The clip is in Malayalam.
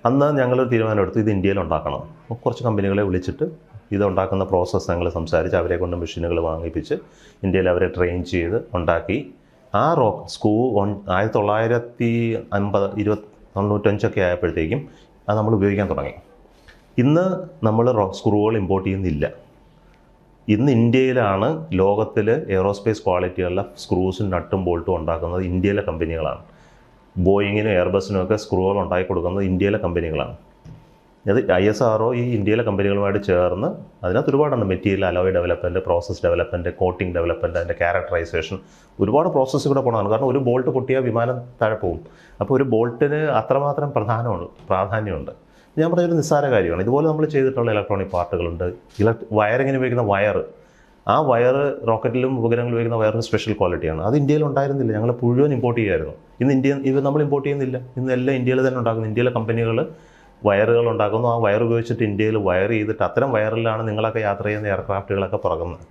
അന്ന് ഞങ്ങളൊരു തീരുമാനമെടുത്തു, ഇത് ഇന്ത്യയിൽ ഉണ്ടാക്കണം. കുറച്ച് കമ്പനികളെ വിളിച്ചിട്ട് ഇതുണ്ടാക്കുന്ന പ്രോസസ്സ് ഞങ്ങൾ സംസാരിച്ച് അവരെ കൊണ്ട് മെഷീനുകൾ വാങ്ങിപ്പിച്ച് ഇന്ത്യയിൽ അവരെ ട്രെയിൻ ചെയ്ത് ഉണ്ടാക്കി. ആ സ്ക്രൂ 1995 ആയപ്പോഴത്തേക്കും അത് നമ്മൾ ഉപയോഗിക്കാൻ തുടങ്ങി. ഇന്ന് നമ്മൾ സ്ക്രൂകൾ ഇമ്പോർട്ട് ചെയ്യുന്നില്ല. ഇന്ന് ഇന്ത്യയിലാണ് ലോകത്തിൽ എയറോസ്പേസ് ക്വാളിറ്റിയുള്ള സ്ക്രൂസും നട്ടും ബോൾട്ടും ഉണ്ടാക്കുന്നത് ഇന്ത്യയിലെ കമ്പനികളാണ്. ബോയിങ്ങിനും എയർബസിനും ഒക്കെ സ്ക്രൂകൾ ഉണ്ടാക്കി കൊടുക്കുന്നത് ഇന്ത്യയിലെ കമ്പനികളാണ്. അത് ISRO ഈ ഇന്ത്യയിലെ കമ്പനികളുമായിട്ട് ചേർന്ന് അതിനകത്ത് ഒരുപാടുണ്ട്. Material alloy development, process development, coating development, അതിൻ്റെ ക്യാരക്ടറൈസേഷൻ, ഒരുപാട് പ്രോസസ്സ് കൂടെ പോകണമാണ്. കാരണം ഒരു ബോൾട്ട് പൊട്ടിയാൽ വിമാനം താഴെ പോകും. അപ്പോൾ ഒരു ബോൾട്ടിന് അത്രമാത്രം പ്രാധാന്യമുണ്ട്. ഞാൻ പറഞ്ഞൊരു നിസ്സാര കാര്യമാണ്. ഇതുപോലെ നമ്മൾ ചെയ്തിട്ടുള്ള ഇലക്ട്രോണിക് പാർട്ടുകളുണ്ട്. വയറിങ്ങിന് ഉപയോഗിക്കുന്ന ആ വയറ് റോക്കറ്റിലും ഉപഗ്രഹങ്ങളിലും ഉപയോഗിക്കുന്ന വയറിന് സ്പെഷ്യൽ ക്വാളിറ്റിയാണ്. അത് ഇന്ത്യയിൽ ഉണ്ടായിരുന്നില്ല. ഞങ്ങൾ മുഴുവൻ ഇമ്പോർട്ട് ചെയ്യുമായിരുന്നു. ഇന്ന് നമ്മൾ ഇമ്പോർട്ട് ചെയ്യുന്നില്ല. ഇന്ന് എല്ലാം ഇന്ത്യയിൽ തന്നെ ഉണ്ടാക്കുന്നു. ഇന്ത്യയിലെ കമ്പനികൾ വയറുകൾ ഉണ്ടാക്കുന്നു. ആ വയർ ഉപയോഗിച്ചിട്ട് ഇന്ത്യയിൽ വയർ ചെയ്തിട്ട് അത്തരം വയറിലാണ് നിങ്ങളൊക്കെ യാത്ര ചെയ്യുന്ന എയർക്രാഫ്റ്റുകളൊക്കെ പറക്കുന്നത്.